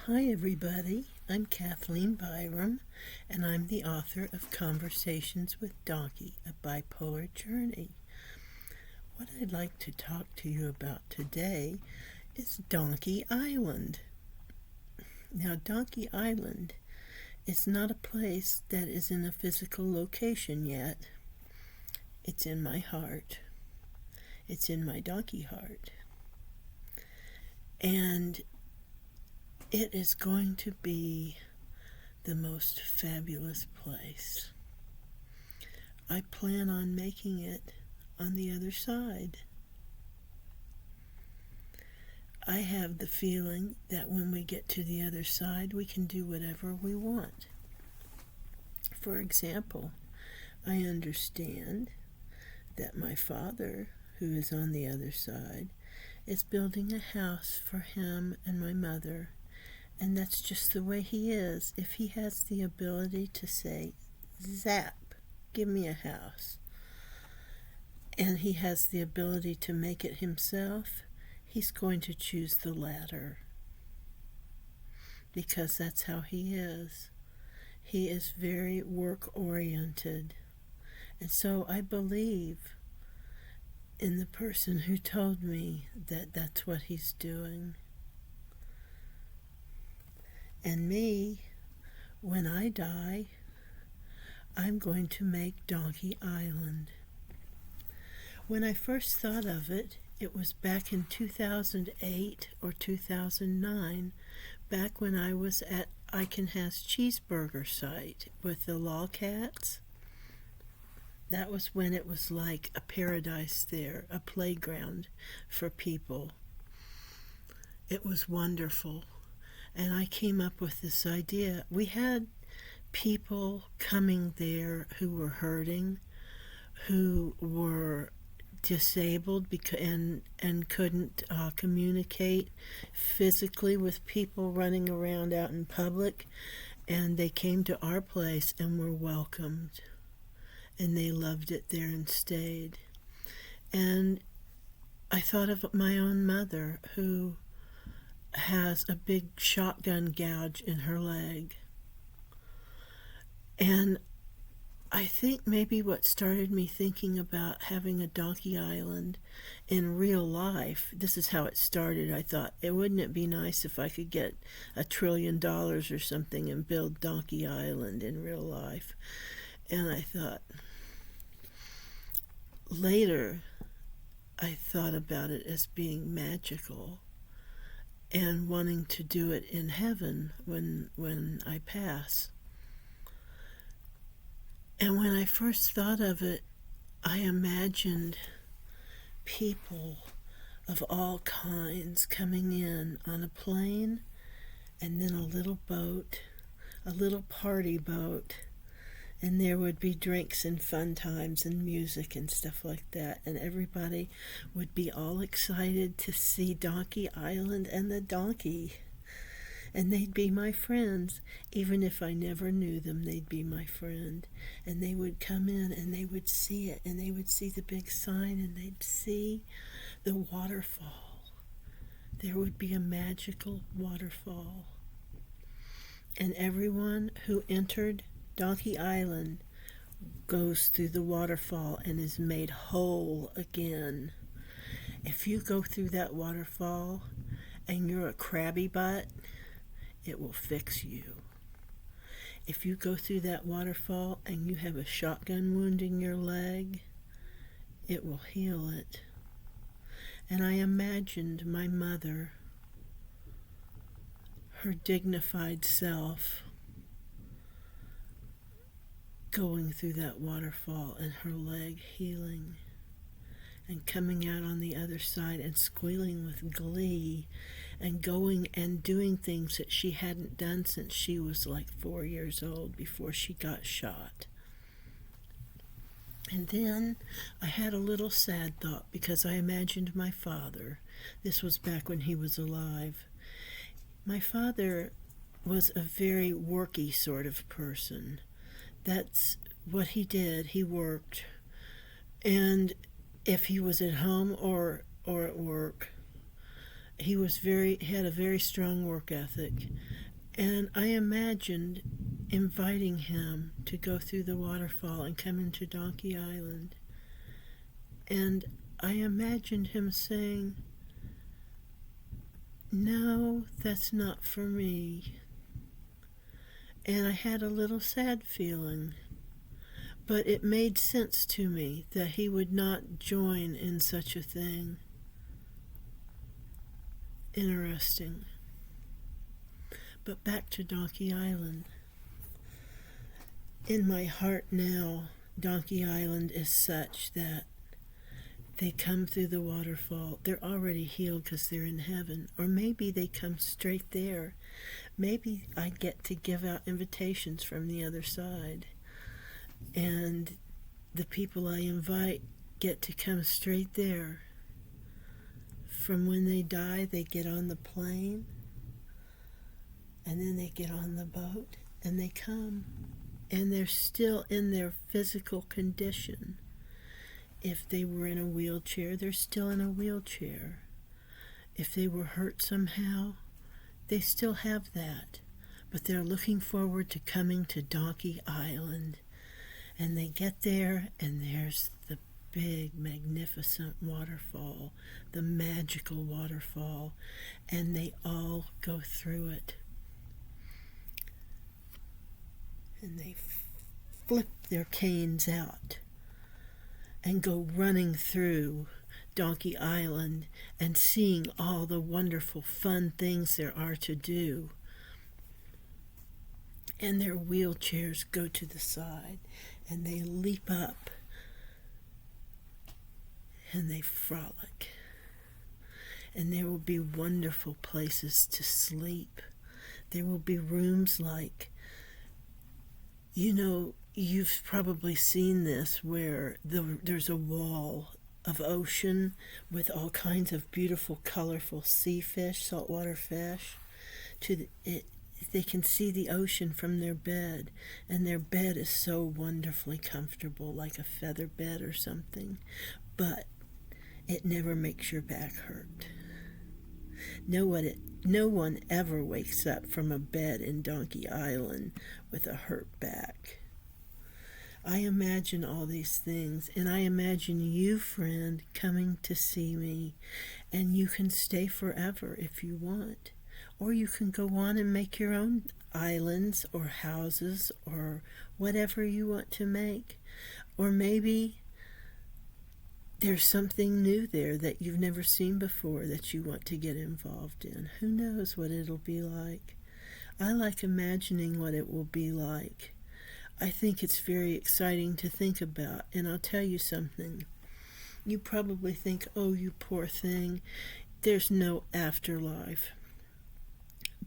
Hi, everybody. I'm Kathleen Byram, and I'm the author of Conversations with Dawnkey, a Bipolar Journey. What I'd like to talk to you about today is Dawnkey Island. Now, Dawnkey Island is not a place that is in a physical location yet. It's in my heart. It's in my donkey heart. And it is going to be the most fabulous place. I plan on making it on the other side. I have the feeling that when we get to the other side, we can do whatever we want. For example, I understand that my father, who is on the other side, is building a house for him and my mother. And that's just the way he is. If he has the ability to say, zap, give me a house, and he has the ability to make it himself, he's going to choose the latter. Because that's how he is. He is very work-oriented. And so I believe in the person who told me that that's what he's doing. And me, when I die, I'm going to make Dawnkey Island. When I first thought of it, it was back in 2008 or 2009, back when I was at Ikenhas Cheeseburger site with the lolcats. That was when it was like a paradise there, a playground for people. It was wonderful. And I came up with this idea. We had people coming there who were hurting, who were disabled and couldn't communicate physically with people running around out in public. And they came to our place and were welcomed. And they loved it there and stayed. And I thought of my own mother, who has a big shotgun gouge in her leg. And I think maybe what started me thinking about having a Dawnkey Island in real life, this is how it started. I thought, wouldn't it be nice if I could get $1 trillion or something and build Dawnkey Island in real life? And I thought, later, I thought about it as being magical and wanting to do it in heaven when I pass. And when I first thought of it, I imagined people of all kinds coming in on a plane, and then a little boat, a little party boat, and there would be drinks and fun times and music and stuff like that. And everybody would be all excited to see Dawnkey Island and the donkey. And they'd be my friends. Even if I never knew them, they'd be my friend. And they would come in and they would see it. And they would see the big sign and they'd see the waterfall. There would be a magical waterfall. And everyone who entered Dawnkey Island goes through the waterfall and is made whole again. If you go through that waterfall and you're a crabby butt, it will fix you. If you go through that waterfall and you have a shotgun wound in your leg, it will heal it. And I imagined my mother, her dignified self, going through that waterfall and her leg healing and coming out on the other side and squealing with glee and going and doing things that she hadn't done since she was like 4 years old before she got shot. And then I had a little sad thought because I imagined my father. This was back when he was alive. My father was a very worky sort of person. That's what he did. He worked. And if he was at home or at work, he had a very strong work ethic. And I imagined inviting him to go through the waterfall and come into Dawnkey Island. And I imagined him saying, "No, that's not for me." And I had a little sad feeling. But it made sense to me that he would not join in such a thing. Interesting. But back to Dawnkey Island. In my heart now, Dawnkey Island is such that they come through the waterfall. They're already healed because they're in heaven. Or maybe they come straight there. Maybe I get to give out invitations from the other side. And the people I invite get to come straight there. From when they die, they get on the plane, and then they get on the boat, and they come. And they're still in their physical condition. If they were in a wheelchair, they're still in a wheelchair. If they were hurt somehow, they still have that. But they're looking forward to coming to Dawnkey Island. And they get there, and there's the big, magnificent waterfall, the magical waterfall, and they all go through it. And they flip their canes out and go running through Dawnkey Island and seeing all the wonderful, fun things there are to do. And their wheelchairs go to the side, and they leap up, and they frolic. And there will be wonderful places to sleep. There will be rooms like, you've probably seen this, where there's a wall of ocean with all kinds of beautiful, colorful sea fish, saltwater fish. They can see the ocean from their bed, and their bed is so wonderfully comfortable, like a feather bed or something, but it never makes your back hurt. No one ever wakes up from a bed in Dawnkey Island with a hurt back. I imagine all these things, and I imagine you, friend, coming to see me, and you can stay forever if you want. Or you can go on and make your own islands or houses or whatever you want to make. Or maybe there's something new there that you've never seen before that you want to get involved in. Who knows what it'll be like? I like imagining what it will be like. I think it's very exciting to think about, and I'll tell you something. You probably think, "Oh, you poor thing, there's no afterlife."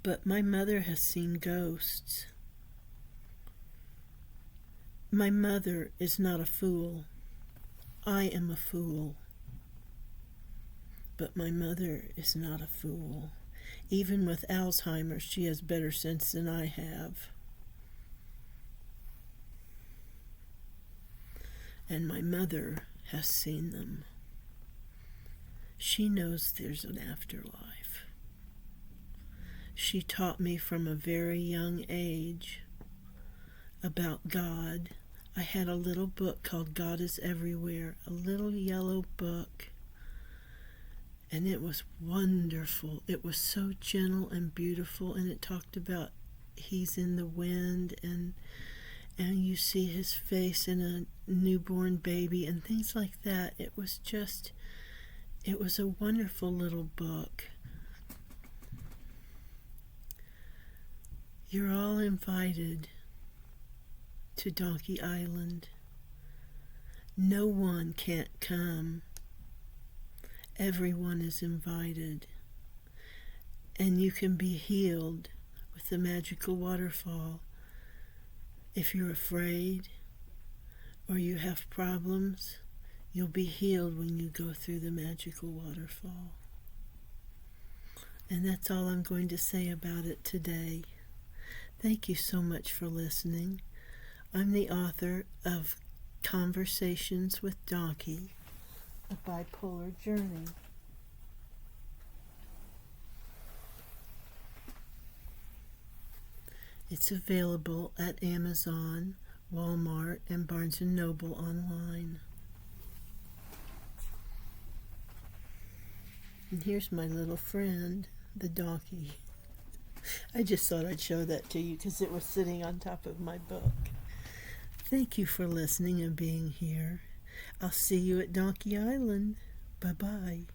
But my mother has seen ghosts. My mother is not a fool. I am a fool. But my mother is not a fool. Even with Alzheimer's, she has better sense than I have. And my mother has seen them. She knows there's an afterlife. She taught me from a very young age about God. I had a little book called God is Everywhere, a little yellow book, and it was wonderful. It was so gentle and beautiful, and it talked about He's in the wind, and you see His face in a newborn baby and things like that. It was a wonderful little book. You're all invited to Dawnkey Island. No one can't come. Everyone is invited. And you can be healed with the magical waterfall. If you're afraid or you have problems, you'll be healed when you go through the magical waterfall. And that's all I'm going to say about it today. Thank you so much for listening. I'm the author of Conversations with Dawnkey, A Bipolar Journey. It's available at Amazon, Walmart, and Barnes & Noble online. And here's my little friend, the donkey. I just thought I'd show that to you because it was sitting on top of my book. Thank you for listening and being here. I'll see you at Dawnkey Island. Bye-bye.